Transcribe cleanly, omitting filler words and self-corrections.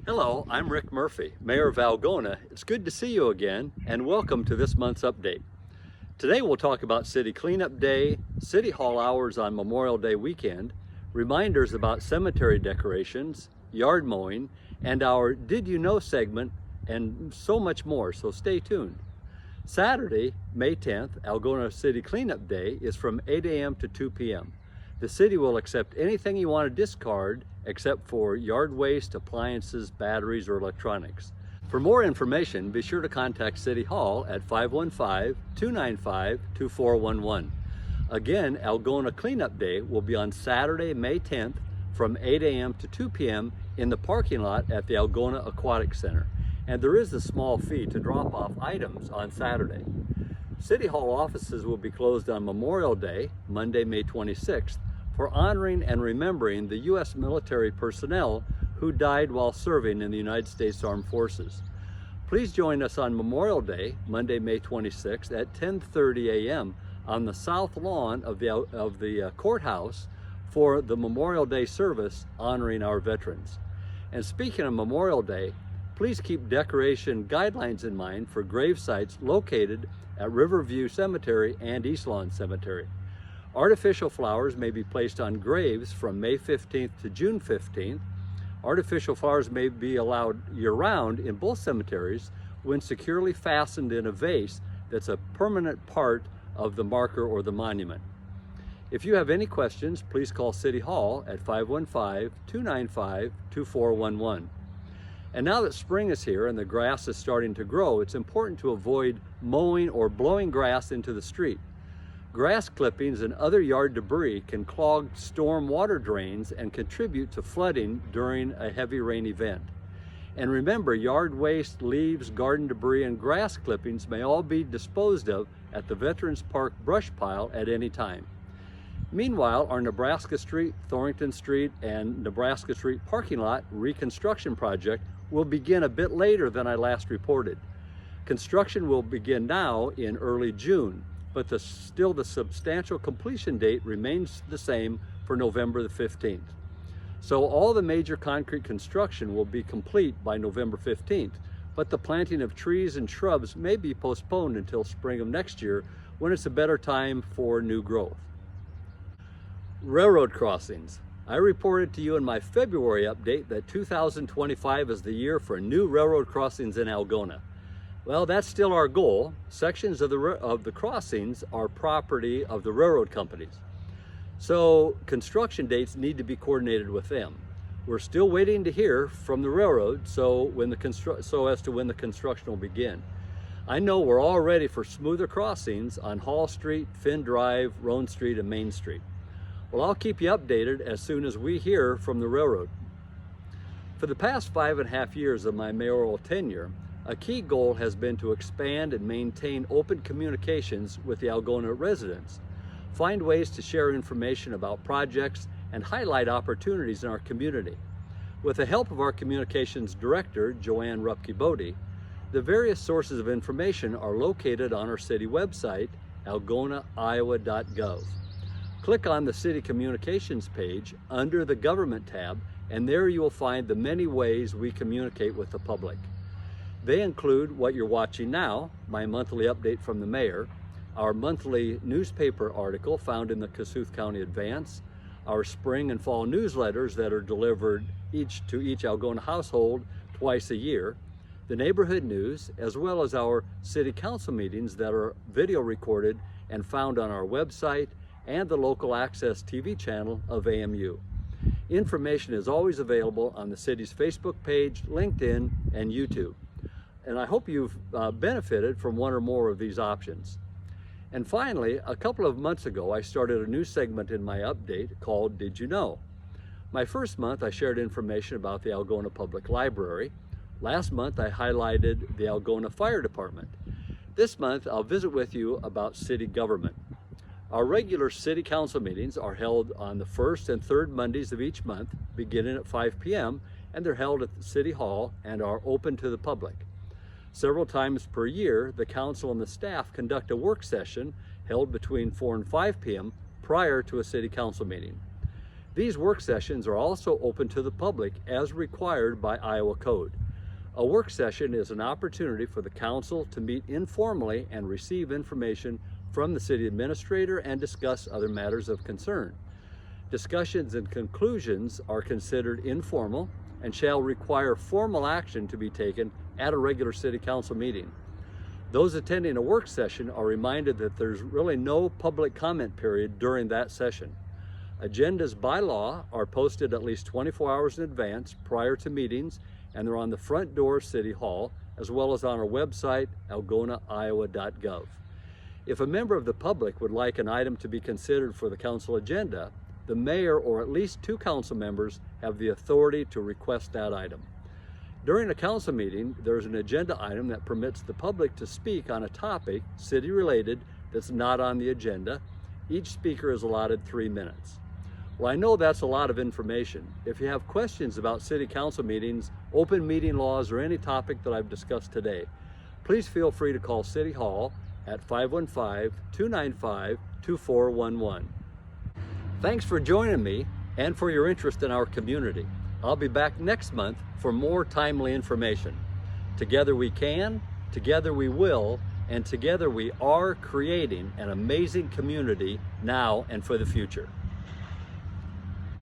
Hello, I'm Rick Murphy, Mayor of Algona. It's good to see you again, and welcome to this month's update. Today we'll talk about City Cleanup Day, City Hall hours on Memorial Day weekend, reminders about cemetery decorations, yard mowing, and our Did You Know segment, and so much more, so stay tuned. Saturday, May 10th, Algona City Cleanup Day is from 8 a.m. to 2 p.m. The city will accept anything you want to discard except for yard waste, appliances, batteries, or electronics. For more information, be sure to contact City Hall at 515-295-2411. Again, Algona Cleanup Day will be on Saturday, May 10th from 8 a.m. to 2 p.m. in the parking lot at the Algona Aquatic Center. And there is a small fee to drop off items on Saturday. City Hall offices will be closed on Memorial Day, Monday, May 26th, for honoring and remembering the U.S. military personnel who died while serving in the United States Armed Forces. Please join us on Memorial Day, Monday, May 26th at 10:30 a.m. on the south lawn of the courthouse for the Memorial Day service honoring our veterans. And speaking of Memorial Day, please keep decoration guidelines in mind for grave sites located at Riverview Cemetery and East Lawn Cemetery. Artificial flowers may be placed on graves from May 15th to June 15th. Artificial flowers may be allowed year-round in both cemeteries when securely fastened in a vase that's a permanent part of the marker or the monument. If you have any questions, please call City Hall at 515-295-2411. And now that spring is here and the grass is starting to grow, it's important to avoid mowing or blowing grass into the street. Grass clippings and other yard debris can clog storm water drains and contribute to flooding during a heavy rain event. And remember, yard waste, leaves, garden debris, and grass clippings may all be disposed of at the Veterans Park brush pile at any time. Meanwhile, our Nebraska Street, Thornton Street, and Nebraska Street parking lot reconstruction project will begin a bit later than I last reported. Construction will begin now in early June, but still the substantial completion date remains the same for November the 15th. So all the major concrete construction will be complete by November 15th, but the planting of trees and shrubs may be postponed until spring of next year when it's a better time for new growth. Railroad crossings. I reported to you in my February update that 2025 is the year for new railroad crossings in Algona. Well, that's still our goal. Sections of the crossings are property of the railroad companies. So construction dates need to be coordinated with them. We're still waiting to hear from the railroad so as to when the construction will begin. I know we're all ready for smoother crossings on Hall Street, Finn Drive, Roan Street, and Main Street. Well, I'll keep you updated as soon as we hear from the railroad. For the past 5.5 years of my mayoral tenure, a key goal has been to expand and maintain open communications with the Algona residents, find ways to share information about projects, and highlight opportunities in our community. With the help of our communications director, Joanne Rupke-Bodie, the various sources of information are located on our city website, algonaiowa.gov. Click on the City Communications page under the Government tab, and there you will find the many ways we communicate with the public. They include what you're watching now, my monthly update from the mayor, our monthly newspaper article found in the Kossuth County Advance, our spring and fall newsletters that are delivered to each Algona household twice a year, the neighborhood news, as well as our city council meetings that are video recorded and found on our website and the local access TV channel of AMU. Information is always available on the city's Facebook page, LinkedIn, and YouTube. And I hope you've benefited from one or more of these options. And finally, a couple of months ago, I started a new segment in my update called Did You Know? My first month, I shared information about the Algona Public Library. Last month, I highlighted the Algona Fire Department. This month, I'll visit with you about city government. Our regular city council meetings are held on the first and third Mondays of each month, beginning at 5 p.m., and they're held at the City Hall and are open to the public. Several times per year, the council and the staff conduct a work session held between 4 and 5 p.m. prior to a city council meeting. These work sessions are also open to the public as required by Iowa Code. A work session is an opportunity for the council to meet informally and receive information from the city administrator and discuss other matters of concern. Discussions and conclusions are considered informal and shall require formal action to be taken at a regular city council meeting. Those attending a work session are reminded that there's really no public comment period during that session. Agendas by law are posted at least 24 hours in advance prior to meetings, and they're on the front door of City Hall, as well as on our website, algonaiowa.gov. If a member of the public would like an item to be considered for the council agenda, the mayor or at least 2 council members have the authority to request that item. During a council meeting, there's an agenda item that permits the public to speak on a topic city-related that's not on the agenda. Each speaker is allotted 3 minutes. Well, I know that's a lot of information. If you have questions about city council meetings, open meeting laws, or any topic that I've discussed today, please feel free to call City Hall at 515-295-2411. Thanks for joining me and for your interest in our community. I'll be back next month for more timely information. Together we can, together we will, and together we are creating an amazing community now and for the future.